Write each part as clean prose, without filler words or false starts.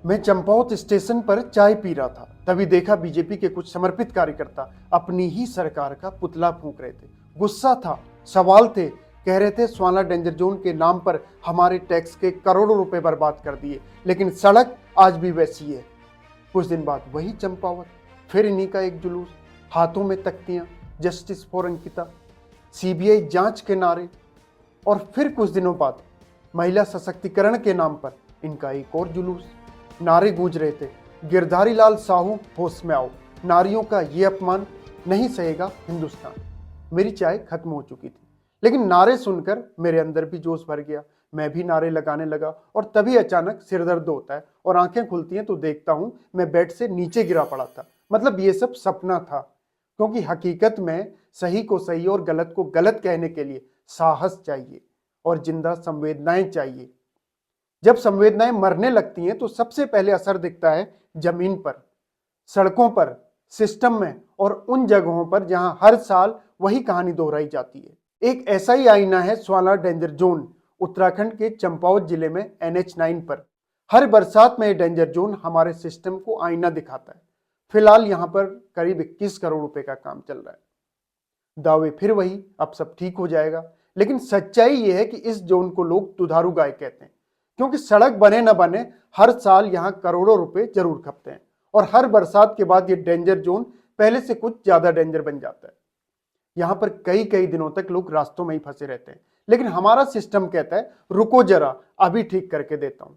मैं चंपावत स्टेशन पर चाय पी रहा था, तभी देखा बीजेपी के कुछ समर्पित कार्यकर्ता अपनी ही सरकार का पुतला फूंक रहे थे। गुस्सा था, सवाल थे, कह रहे थे स्वाला डेंजर जोन के नाम पर हमारे टैक्स के करोड़ों रुपए बर्बाद कर दिए, लेकिन सड़क आज भी वैसी है। कुछ दिन बाद वही चंपावत, फिर इन्हीं का एक जुलूस, हाथों में तख्तियां, जस्टिस फॉर अंकिता, सीबीआई जांच के नारे, और फिर कुछ दिनों बाद महिला सशक्तिकरण के नाम पर इनका एक और जुलूस। नारे गूंज रहे थे, गिरधारी लाल साहू होश में आओ, नारियों का ये अपमान नहीं सहेगा हिंदुस्तान। मेरी चाय खत्म हो चुकी थी, लेकिन नारे सुनकर मेरे अंदर भी जोश भर गया। मैं भी नारे लगाने लगा और तभी अचानक सिरदर्द होता है और आंखें खुलती हैं तो देखता हूं मैं बेड से नीचे गिरा पड़ा था। मतलब ये सब सपना था, क्योंकि हकीकत में सही को सही और गलत को गलत कहने के लिए साहस चाहिए और जिंदा संवेदनाएं चाहिए। जब संवेदनाएं मरने लगती हैं तो सबसे पहले असर दिखता है जमीन पर, सड़कों पर, सिस्टम में और उन जगहों पर जहां हर साल वही कहानी दोहराई जाती है। एक ऐसा ही आईना है स्वाला डेंजर जोन, उत्तराखंड के चंपावत जिले में NH9 पर। हर बरसात में ये डेंजर जोन हमारे सिस्टम को आईना दिखाता है। फिलहाल यहां पर करीब 21 करोड़ रुपए का काम चल रहा है। दावे फिर वही, अब सब ठीक हो जाएगा, लेकिन सच्चाई यह है कि इस जोन को लोग दुधारू गाय कहते हैं, क्योंकि सड़क बने न बने हर साल यहां करोड़ों रुपए जरूर खपते हैं और हर बरसात के बाद ये डेंजर जोन पहले से कुछ ज्यादा डेंजर बन जाता है। यहां पर कई कई दिनों तक लोग रास्तों में ही फंसे रहते हैं, लेकिन हमारा सिस्टम कहता है रुको जरा, अभी ठीक करके देता हूं।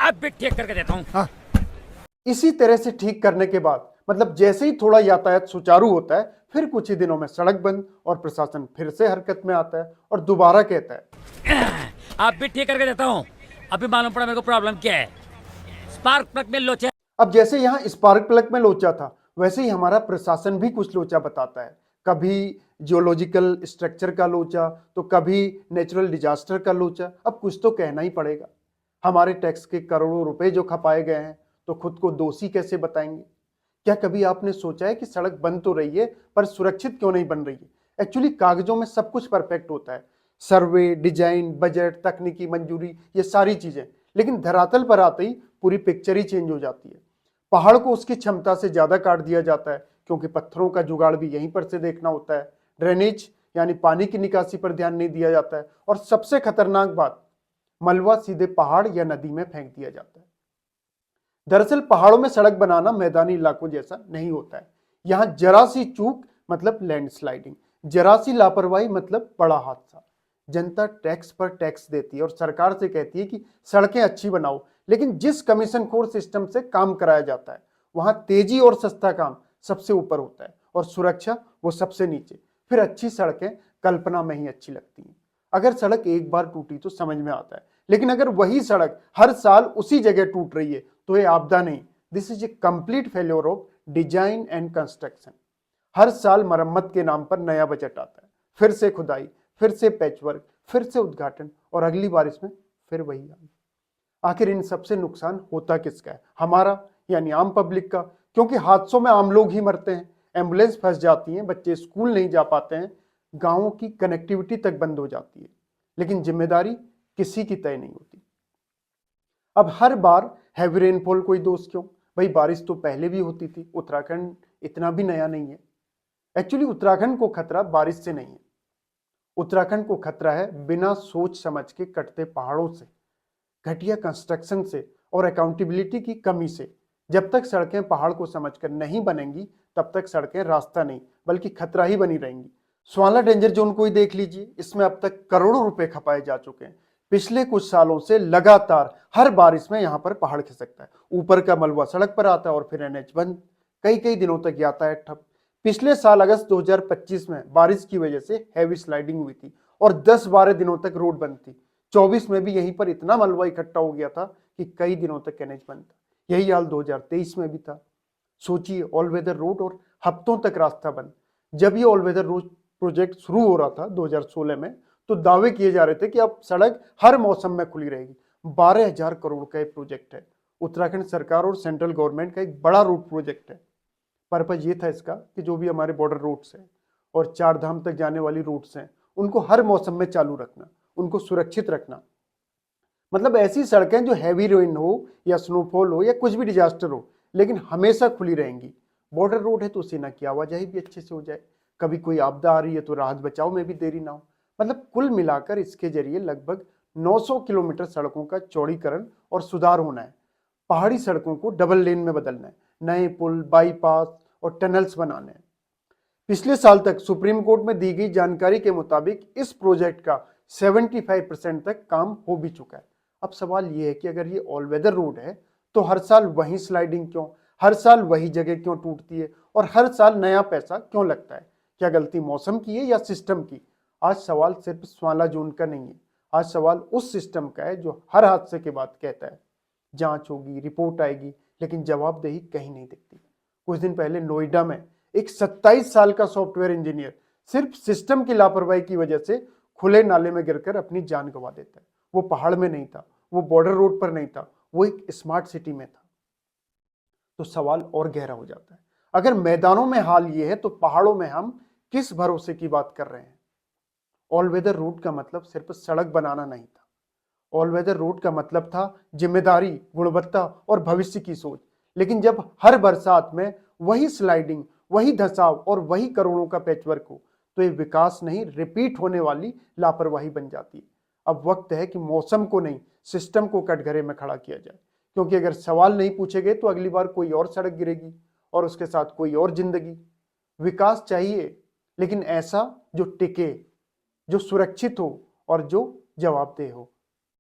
अब भी ठीक करके देता हूँ। इसी तरह से ठीक करने के बाद, मतलब जैसे ही थोड़ा यातायात सुचारू होता है, फिर कुछ ही दिनों में सड़क बंद और प्रशासन फिर से हरकत में आता है और दोबारा कहता है अब भी ठीक करके देता हूँ। अभी मालूम पड़ा मेरे को प्रॉब्लम क्या है। स्पार्क प्लग में लोचा। अब जैसे यहाँ स्पार्क प्लग में लोचा था, वैसे ही हमारा प्रशासन भी कुछ लोचा बताता है। कभी जियोलॉजिकल स्ट्रक्चर का लोचा, तो कभी नेचुरल डिजास्टर का लोचा। अब कुछ तो कहना ही पड़ेगा। हमारे टैक्स के करोड़ों रुपए जो खपाए गए हैं, तो खुद को दोषी कैसे बताएंगे? क्या कभी आपने सोचा है कि सड़क बन तो रही है, पर सुरक्षित क्यों नहीं बन रही है? एक्चुअली कागजों में सब कुछ परफेक्ट होता है, सर्वे, डिजाइन, बजट, तकनीकी मंजूरी, ये सारी चीजें, लेकिन धरातल पर आते ही पूरी पिक्चर ही चेंज हो जाती है। पहाड़ को उसकी क्षमता से ज्यादा काट दिया जाता है, क्योंकि पत्थरों का जुगाड़ भी यहीं पर से देखना होता है। ड्रेनेज यानी पानी की निकासी पर ध्यान नहीं दिया जाता है, और सबसे खतरनाक बात, मलबा सीधे पहाड़ या नदी में फेंक दिया जाता है। दरअसल पहाड़ों में सड़क बनाना मैदानी इलाकों जैसा नहीं होता है। यहां जरा सी चूक मतलब लैंडस्लाइडिंग, जरा सी लापरवाही मतलब बड़ा हादसा। जनता टैक्स पर टैक्स देती है और सरकार से कहती है कि सड़कें अच्छी बनाओ, लेकिन जिस कमीशन खोर सिस्टम से काम कराया जाता है, वहां तेजी और सस्ता काम सबसे ऊपर होता है और सुरक्षा वो सबसे नीचे। फिर अच्छी सड़कें कल्पना में ही अच्छी लगती हैं। अगर सड़क एक बार टूटी तो समझ में आता है, लेकिन अगर वही सड़क हर साल उसी जगह टूट रही है तो ये आपदा नहीं, this is a complete failure of design and construction. हर साल मरम्मत के नाम पर नया बजट आता है, फिर से खुदाई, फिर से पैचवर्क, फिर से उद्घाटन, और अगली बारिश में फिर वही हाल। आखिर इन सबसे नुकसान होता किसका है? हमारा, यानी आम पब्लिक का, क्योंकि हादसों में आम लोग ही मरते हैं, एम्बुलेंस फंस जाती हैं, बच्चे स्कूल नहीं जा पाते हैं, गांवों की कनेक्टिविटी तक बंद हो जाती है, लेकिन जिम्मेदारी किसी की तय नहीं होती। अब हर बार हैवी रेनफॉल कोई दोष क्यों? भाई बारिश तो पहले भी होती थी, उत्तराखंड इतना भी नया नहीं है। एक्चुअली उत्तराखंड को खतरा बारिश से नहीं है, उत्तराखंड को खतरा है बिना सोच समझ के कटते पहाड़ों से, घटिया कंस्ट्रक्शन से और अकाउंटेबिलिटी की कमी से। जब तक सड़कें पहाड़ को समझकर नहीं बनेंगी, तब तक सड़कें रास्ता नहीं बल्कि खतरा ही बनी रहेंगी। स्वाला डेंजर जोन को ही देख लीजिए, इसमें अब तक करोड़ों रुपए खपाए जा चुके हैं। पिछले कुछ सालों से लगातार हर बारिश में यहाँ पर पहाड़ खिसकता है, ऊपर का मलबा सड़क पर आता है और फिर NH बंद, कई कई दिनों तक यातायात ठप। पिछले साल अगस्त 2025 में बारिश की वजह से हैवी स्लाइडिंग हुई थी और 10-12 दिनों तक रोड बंद थी। 24 में भी यहीं पर इतना मलबा इकट्ठा हो गया था कि कई दिनों तक NH बंद था। यही हाल 2023 में भी था। सोचिए, ऑल वेदर रोड और हफ्तों तक रास्ता बंद। जब ये ऑल वेदर रोड प्रोजेक्ट शुरू हो रहा था 2016 में, तो दावे किए जा रहे थे कि अब सड़क हर मौसम में खुली रहेगी। 12,000 करोड़ का एक प्रोजेक्ट है, उत्तराखंड सरकार और सेंट्रल गवर्नमेंट का एक बड़ा रूट प्रोजेक्ट है। पर्पज ये था इसका कि जो भी हमारे बॉर्डर रोड्स हैं और चार धाम तक जाने वाली रूट्स हैं, उनको हर मौसम में चालू रखना, उनको सुरक्षित रखना। मतलब ऐसी सड़कें जो हैवी रेन हो या स्नोफॉल हो या कुछ भी डिजास्टर हो, लेकिन हमेशा खुली रहेंगी। बॉर्डर रोड है तो सेना की आवाजाही भी अच्छे से हो जाए, कभी कोई आपदा आ रही है तो राहत बचाव में भी देरी ना हो। मतलब कुल मिलाकर इसके जरिए लगभग 900 किलोमीटर सड़कों का चौड़ीकरण और सुधार होना है। पहाड़ी सड़कों को डबल लेन में बदलना है, नए पुल, बाईपास और टनल्स बनाने हैं। पिछले साल तक सुप्रीम कोर्ट में दी गई जानकारी के मुताबिक इस प्रोजेक्ट का 75% तक काम हो भी चुका है। अब सवाल यह है कि अगर ये ऑल वेदर रोड है तो हर साल वही स्लाइडिंग क्यों, हर साल वही जगह क्यों टूटती है और हर साल नया पैसा क्यों लगता है? क्या गलती मौसम की है या सिस्टम की? आज सवाल सिर्फ स्वाला जून का नहीं है, आज सवाल उस सिस्टम का है जो हर हादसे के बाद कहता है जांच होगी, रिपोर्ट आएगी, लेकिन जवाबदेही कहीं नहीं दिखती। कुछ दिन पहले नोएडा में एक 27 साल का सॉफ्टवेयर इंजीनियर सिर्फ सिस्टम की लापरवाही की वजह से खुले नाले में गिरकर अपनी जान गंवा देता है। वो पहाड़ में नहीं था, वो बॉर्डर रोड पर नहीं था, वो एक स्मार्ट सिटी में था। तो सवाल और गहरा हो जाता है, अगर मैदानों में हाल ये है तो पहाड़ों में हम किस भरोसे की बात कर रहे हैं? ऑल वेदर रोड का मतलब सिर्फ सड़क बनाना नहीं था। ऑल वेदर रोड का मतलब था जिम्मेदारी, गुणवत्ता और भविष्य की सोच। लेकिन जब हर बरसात में वही स्लाइडिंग, वही धंसाव और वही करोड़ों का पैचवर्क हो, तो ये विकास नहीं, रिपीट होने वाली लापरवाही बन जाती है। अब वक्त है कि मौसम को नहीं, सिस्टम को कटघरे में खड़ा किया जाए, क्योंकि अगर सवाल नहीं पूछे गए तो अगली बार कोई और सड़क गिरेगी और उसके साथ कोई और जिंदगी। विकास चाहिए, लेकिन ऐसा जो टिके, जो सुरक्षित हो और जो जवाबदेह हो।